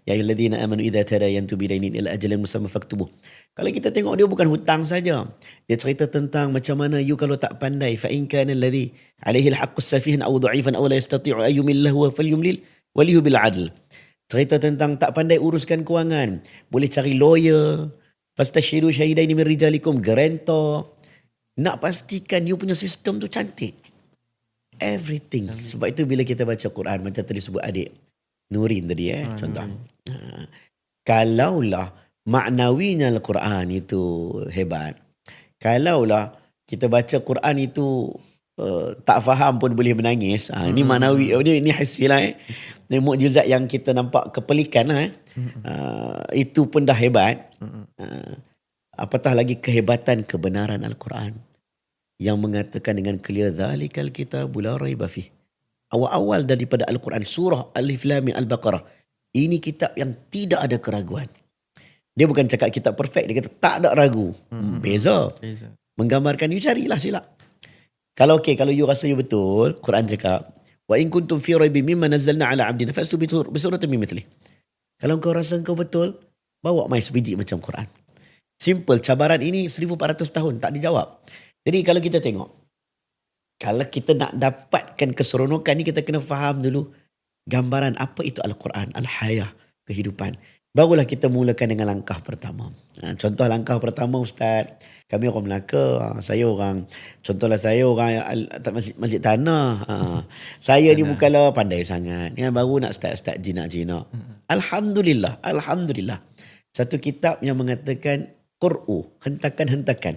Ya ayyuhalladzina amanu idza tadayantum bidainin ila ajalin musamma faktubuh. Kalau kita tengok dia bukan hutang saja. Dia cerita tentang macam mana you kalau tak pandai fa in kana alladhi alaihi alhaqqus safihan aw dha'ifan aw la yastati'u ay yumillahu falyumlil walihu bil adl. Cerita tentang tak pandai uruskan kewangan, boleh cari lawyer. Fastashiru syahidaini min rijalikum, guarantor. Nak pastikan you punya sistem tu cantik. Everything. Sebab itu bila kita baca Quran, macam tadi sebut adik Nurin tadi contoh. Kalaulah maknawinya Al-Quran itu hebat. Kalaulah kita baca Quran itu tak faham pun boleh menangis. Ini maknawi, ini hisfilah. Ini mukjizat yang kita nampak kepelikan itu pun dah hebat. Apatah lagi kehebatan kebenaran Al-Quran yang mengatakan dengan clear zalikal kitabul la raiba fih. Awal-awal daripada Al-Quran surah Alif Lam Mim Al-Baqarah. Ini kitab yang tidak ada keraguan. Dia bukan cakap kitab perfect, dia kata tak ada ragu. Beza. Menggambarkan you carilah silap. Kalau kalau you rasa you betul, Quran cakap wa in kuntum fi raibin mimma nazzalna ala abdina fastu bi suratin min mithlih. Kalau kau rasa kau betul, bawa mai sebiji macam Quran. Simple, cabaran ini 1400 tahun tak dijawab. Jadi kalau kita tengok, kalau kita nak dapatkan keseronokan ni, kita kena faham dulu gambaran apa itu Al-Quran, Al-Hayah, kehidupan. Barulah kita mulakan dengan langkah pertama. Contoh langkah pertama, Ustaz, kami orang Melaka, saya orang masjid tanah. Saya ni bukanlah pandai sangat. Baru nak start jinak-jinak. Alhamdulillah. Satu kitab yang mengatakan Qur'u, hentakan-hentakan.